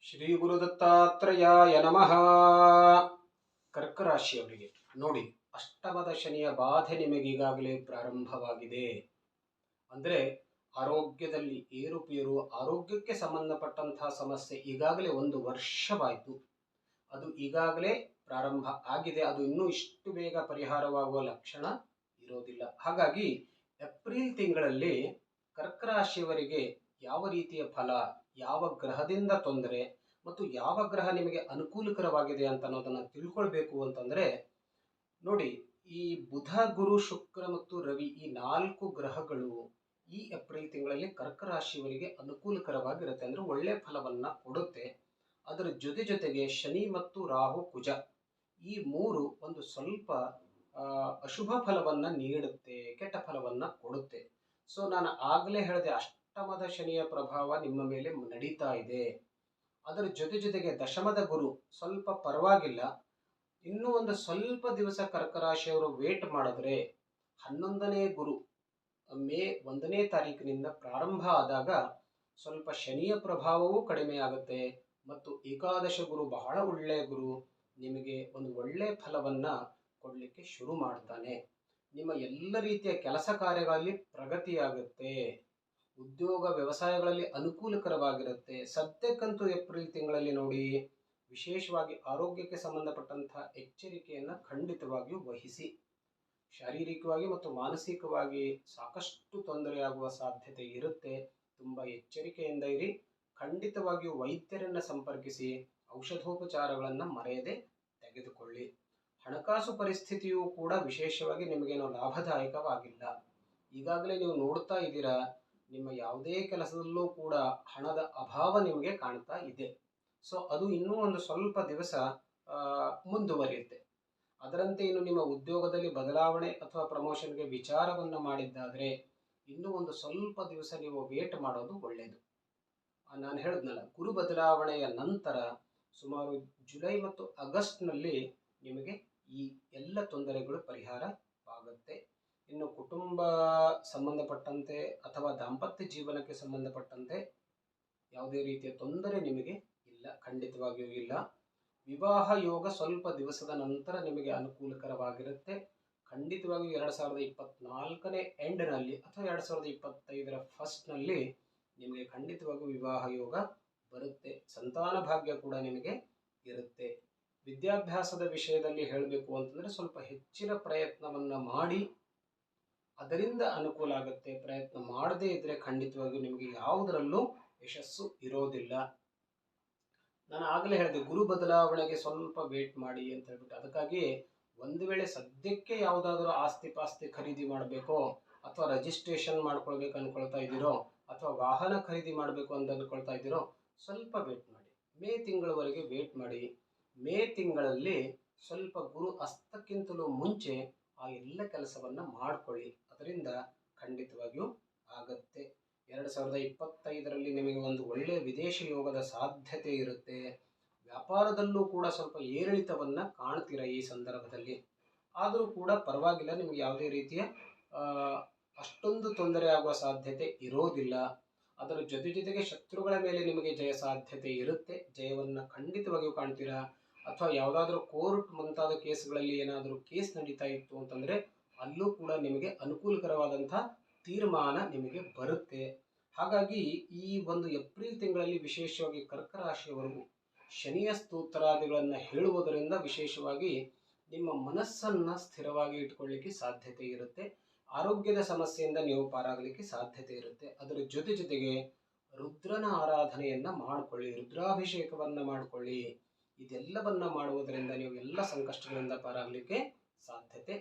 ಶ್ರೀ ಗುರು ದತ್ತಾತ್ರೇಯಾಯ ನಮಃ. ಕರ್ಕ ರಾಶಿಯವರಿಗೆ ನೋಡಿ, ಅಷ್ಟಮದ ಶನಿಯ ಬಾಧೆ ನಿಮಗೆ ಈಗಾಗಲೇ ಪ್ರಾರಂಭವಾಗಿದೆ. ಅಂದರೆ ಆರೋಗ್ಯದಲ್ಲಿ ಏರುಪೇರು, ಆರೋಗ್ಯಕ್ಕೆ ಸಂಬಂಧಪಟ್ಟಂತಹ ಸಮಸ್ಯೆ ಈಗಾಗಲೇ ಒಂದು ವರ್ಷವಾಯಿತು. ಅದು ಈಗಾಗಲೇ ಪ್ರಾರಂಭ ಆಗಿದೆ. ಅದು ಇನ್ನೂ ಇಷ್ಟು ಬೇಗ ಪರಿಹಾರವಾಗುವ ಲಕ್ಷಣ ಇರೋದಿಲ್ಲ. ಹಾಗಾಗಿ ಏಪ್ರಿಲ್ ತಿಂಗಳಲ್ಲಿ ಕರ್ಕ ರಾಶಿಯವರಿಗೆ ಯಾವ ರೀತಿಯ ಫಲ, ಯಾವ ಗ್ರಹದಿಂದ ತೊಂದರೆ ಮತ್ತು ಯಾವ ಗ್ರಹ ನಿಮಗೆ ಅನುಕೂಲಕರವಾಗಿದೆ ಅಂತ ಅನ್ನೋದನ್ನು ತಿಳ್ಕೊಳ್ಬೇಕು ಅಂತಂದ್ರೆ ನೋಡಿ, ಈ ಬುಧ, ಗುರು, ಶುಕ್ರ ಮತ್ತು ರವಿ ಈ 4 ಗ್ರಹಗಳು ಈ ಏಪ್ರಿಲ್ ತಿಂಗಳಲ್ಲಿ ಕರ್ಕ ರಾಶಿಯವರಿಗೆ ಅನುಕೂಲಕರವಾಗಿರುತ್ತೆ. ಅಂದ್ರೆ ಒಳ್ಳೆ ಫಲವನ್ನ ಕೊಡುತ್ತೆ. ಅದರ ಜೊತೆಗೆ ಶನಿ ಮತ್ತು ರಾಹು, ಕುಜ ಈ 3 ಒಂದು ಸ್ವಲ್ಪ ಅಶುಭ ಫಲವನ್ನ ನೀಡುತ್ತೆ, ಕೆಟ್ಟ ಫಲವನ್ನ ಕೊಡುತ್ತೆ. ಸೊ ನಾನು ಆಗಲೇ ಹೇಳಿದೆ, ಅಷ್ಟಮದ ಶನಿಯ ಪ್ರಭಾವ ನಿಮ್ಮ ಮೇಲೆ ನಡೀತಾ ಇದೆ. ಅದರ ಜೊತೆಗೆ ದಶಮದ ಗುರು ಸ್ವಲ್ಪ ಪರವಾಗಿಲ್ಲ. ಇನ್ನೂ ಒಂದು ಸ್ವಲ್ಪ ದಿವಸ ಕರ್ಕ ರಾಶಿಯವರು ವೇಟ್ ಮಾಡಿದ್ರೆ 11ನೇ ಗುರು ಮೇ 1ನೇ ತಾರೀಕಿನಿಂದ ಪ್ರಾರಂಭ ಆದಾಗ ಸ್ವಲ್ಪ ಶನಿಯ ಪ್ರಭಾವವೂ ಕಡಿಮೆ ಆಗುತ್ತೆ. ಮತ್ತು ಏಕಾದಶ ಗುರು ಬಹಳ ಒಳ್ಳೆಯ ಗುರು, ನಿಮಗೆ ಒಂದು ಒಳ್ಳೆಯ ಫಲವನ್ನ ಕೊಡಲಿಕ್ಕೆ ಶುರು ಮಾಡ್ತಾನೆ. ನಿಮ್ಮ ಎಲ್ಲ ರೀತಿಯ ಕೆಲಸ ಕಾರ್ಯಗಳಲ್ಲಿ ಪ್ರಗತಿಯಾಗುತ್ತೆ. ಉದ್ಯೋಗ ವ್ಯವಸಾಯಗಳಲ್ಲಿ ಅನುಕೂಲಕರವಾಗಿರುತ್ತೆ. ಸದ್ಯಕ್ಕಂತೂ ಏಪ್ರಿಲ್ ತಿಂಗಳಲ್ಲಿ ನೋಡಿ, ವಿಶೇಷವಾಗಿ ಆರೋಗ್ಯಕ್ಕೆ ಸಂಬಂಧಪಟ್ಟಂತಹ ಎಚ್ಚರಿಕೆಯನ್ನು ಖಂಡಿತವಾಗಿಯೂ ವಹಿಸಿ. ಶಾರೀರಿಕವಾಗಿ ಮತ್ತು ಮಾನಸಿಕವಾಗಿ ಸಾಕಷ್ಟು ತೊಂದರೆಯಾಗುವ ಸಾಧ್ಯತೆ ಇರುತ್ತೆ. ತುಂಬ ಎಚ್ಚರಿಕೆಯಿಂದ ಇರಿ. ಖಂಡಿತವಾಗಿಯೂ ವೈದ್ಯರನ್ನು ಸಂಪರ್ಕಿಸಿ ಔಷಧೋಪಚಾರಗಳನ್ನು ಮರೆಯದೆ ತೆಗೆದುಕೊಳ್ಳಿ. ಹಣಕಾಸು ಪರಿಸ್ಥಿತಿಯೂ ಕೂಡ ವಿಶೇಷವಾಗಿ ನಿಮಗೇನೋ ಲಾಭದಾಯಕವಾಗಿಲ್ಲ. ಈಗಾಗಲೇ ನೀವು ನೋಡ್ತಾ ಇದ್ದೀರಾ, ನಿಮ್ಮ ಯಾವುದೇ ಕೆಲಸದಲ್ಲೂ ಕೂಡ ಹಣದ ಅಭಾವ ನಿಮಗೆ ಕಾಣ್ತಾ ಇದೆ. ಸೊ ಅದು ಇನ್ನೂ ಒಂದು ಸ್ವಲ್ಪ ದಿವಸ ಮುಂದುವರಿಯುತ್ತೆ. ಅದರಂತೆ ಇನ್ನು ನಿಮ್ಮ ಉದ್ಯೋಗದಲ್ಲಿ ಬದಲಾವಣೆ ಅಥವಾ ಪ್ರಮೋಷನ್ಗೆ ವಿಚಾರವನ್ನು ಮಾಡಿದ್ದಾದರೆ ಇನ್ನೂ ಒಂದು ಸ್ವಲ್ಪ ದಿವಸ ನೀವು ವೇಟ್ ಮಾಡೋದು ಒಳ್ಳೆಯದು. ನಾನು ಹೇಳಿದ್ನಲ್ಲ, ಗುರು ಬದಲಾವಣೆಯ ನಂತರ ಸುಮಾರು ಜುಲೈ ಮತ್ತು ಆಗಸ್ಟ್ನಲ್ಲಿ ನಿಮಗೆ ಈ ಎಲ್ಲ ತೊಂದರೆಗಳು ಪರಿಹಾರವಾಗುತ್ತೆ. ಇನ್ನು ಕುಟುಂಬ ಸಂಬಂಧಪಟ್ಟಂತೆ ಅಥವಾ ದಾಂಪತ್ಯ ಜೀವನಕ್ಕೆ ಸಂಬಂಧಪಟ್ಟಂತೆ ಯಾವುದೇ ರೀತಿಯ ತೊಂದರೆ ನಿಮಗೆ ಇಲ್ಲ, ಖಂಡಿತವಾಗಿಯೂ ಇಲ್ಲ. ವಿವಾಹ ಯೋಗ ಸ್ವಲ್ಪ ದಿವಸದ ನಂತರ ನಿಮಗೆ ಅನುಕೂಲಕರವಾಗಿರುತ್ತೆ. ಖಂಡಿತವಾಗಿಯೂ 2024ನೇ ಎಂಡ್ನಲ್ಲಿ ಅಥವಾ 2025ರ ಫಸ್ಟ್ನಲ್ಲಿ ನಿಮಗೆ ಖಂಡಿತವಾಗಿಯೂ ವಿವಾಹ ಯೋಗ ಬರುತ್ತೆ. ಸಂತಾನ ಭಾಗ್ಯ ಕೂಡ ನಿಮಗೆ ಇರುತ್ತೆ. ವಿದ್ಯಾಭ್ಯಾಸದ ವಿಷಯದಲ್ಲಿ ಹೇಳಬೇಕು ಅಂತಂದರೆ ಸ್ವಲ್ಪ ಹೆಚ್ಚಿನ ಪ್ರಯತ್ನವನ್ನು ಮಾಡಿ, ಅದರಿಂದ ಅನುಕೂಲ ಆಗುತ್ತೆ. ಪ್ರಯತ್ನ ಮಾಡದೇ ಇದ್ದರೆ ಖಂಡಿತವಾಗಿಯೂ ನಿಮಗೆ ಯಾವುದರಲ್ಲೂ ಯಶಸ್ಸು ಇರೋದಿಲ್ಲ. ನಾನು ಆಗಲೇ ಹೇಳಿದೆ, ಗುರು ಬದಲಾವಣೆಗೆ ಸ್ವಲ್ಪ ವೇಟ್ ಮಾಡಿ ಅಂತ ಹೇಳ್ಬಿಟ್ಟು. ಅದಕ್ಕಾಗಿ ಒಂದು ವೇಳೆ ಸದ್ಯಕ್ಕೆ ಯಾವುದಾದ್ರೂ ಆಸ್ತಿ ಪಾಸ್ತಿ ಖರೀದಿ ಮಾಡಬೇಕೋ ಅಥವಾ ರಿಜಿಸ್ಟ್ರೇಷನ್ ಮಾಡ್ಕೊಳ್ಬೇಕು ಅಂದ್ಕೊಳ್ತಾ ಇದ್ದೀರೋ ಅಥವಾ ವಾಹನ ಖರೀದಿ ಮಾಡಬೇಕು ಅಂತ ಅಂದ್ಕೊಳ್ತಾ ಇದ್ದೀರೋ, ಸ್ವಲ್ಪ ವೇಟ್ ಮಾಡಿ. ಮೇ ತಿಂಗಳವರೆಗೆ ವೇಟ್ ಮಾಡಿ. ಮೇ ತಿಂಗಳಲ್ಲಿ ಸ್ವಲ್ಪ ಗುರು ಅಸ್ತಕ್ಕಿಂತಲೂ ಮುಂಚೆ ಆ ಎಲ್ಲ ಕೆಲಸವನ್ನ ಮಾಡಿಕೊಳ್ಳಿ. ಅದರಿಂದ ಖಂಡಿತವಾಗಿಯೂ ಆಗತ್ತೆ. 2025ರಲ್ಲಿ ನಿಮಗೆ ಒಂದು ಒಳ್ಳೆಯ ವಿದೇಶ ಯೋಗದ ಸಾಧ್ಯತೆ ಇರುತ್ತೆ. ವ್ಯಾಪಾರದಲ್ಲೂ ಕೂಡ ಸ್ವಲ್ಪ ಏರಿಳಿತವನ್ನ ಕಾಣ್ತೀರಾ ಈ ಸಂದರ್ಭದಲ್ಲಿ. ಆದರೂ ಕೂಡ ಪರವಾಗಿಲ್ಲ, ನಿಮಗೆ ಯಾವುದೇ ರೀತಿಯ ಅಷ್ಟೊಂದು ತೊಂದರೆ ಆಗುವ ಸಾಧ್ಯತೆ ಇರೋದಿಲ್ಲ. ಅದರ ಜೊತೆಗೆ ಶತ್ರುಗಳ ಮೇಲೆ ನಿಮಗೆ ಜಯ ಸಾಧ್ಯತೆ ಇರುತ್ತೆ. ಜಯವನ್ನು ಖಂಡಿತವಾಗಿಯೂ ಕಾಣ್ತೀರಾ. ಅಥವಾ ಯಾವುದಾದ್ರೂ ಕೋರ್ಟ್ ಮುಂತಾದ ಕೇಸ್ಗಳಲ್ಲಿ ಏನಾದರೂ ಕೇಸ್ ನಡೀತಾ ಇತ್ತು ಅಂತಂದರೆ ಅಲ್ಲೂ ಕೂಡ ನಿಮಗೆ ಅನುಕೂಲಕರವಾದಂಥ ತೀರ್ಮಾನ ನಿಮಗೆ ಬರುತ್ತೆ. ಹಾಗಾಗಿ ಈ ಒಂದು ಏಪ್ರಿಲ್ ತಿಂಗಳಲ್ಲಿ ವಿಶೇಷವಾಗಿ ಕರ್ಕ ರಾಶಿಯವರೆಗೂ ಶನಿಯ ಸ್ತೋತ್ರಾದಿಗಳನ್ನು ಹೇಳುವುದರಿಂದ ವಿಶೇಷವಾಗಿ ನಿಮ್ಮ ಮನಸ್ಸನ್ನು ಸ್ಥಿರವಾಗಿ ಇಟ್ಕೊಳ್ಳಿಕ್ಕೆ ಸಾಧ್ಯತೆ ಇರುತ್ತೆ. ಆರೋಗ್ಯದ ಸಮಸ್ಯೆಯಿಂದ ನೀವು ಪಾರಾಗಲಿಕ್ಕೆ ಸಾಧ್ಯತೆ ಇರುತ್ತೆ. ಅದರ ಜೊತೆಗೆ ರುದ್ರನ ಆರಾಧನೆಯನ್ನ ಮಾಡಿಕೊಳ್ಳಿ, ರುದ್ರಾಭಿಷೇಕವನ್ನ ಮಾಡಿಕೊಳ್ಳಿ. ಇದೆಲ್ಲವನ್ನ ಮಾಡುವುದರಿಂದ ನೀವು ಎಲ್ಲ ಸಂಕಷ್ಟಗಳಿಂದ ಪಾರಾಗಲಿಕ್ಕೆ ಸಾಧ್ಯತೆ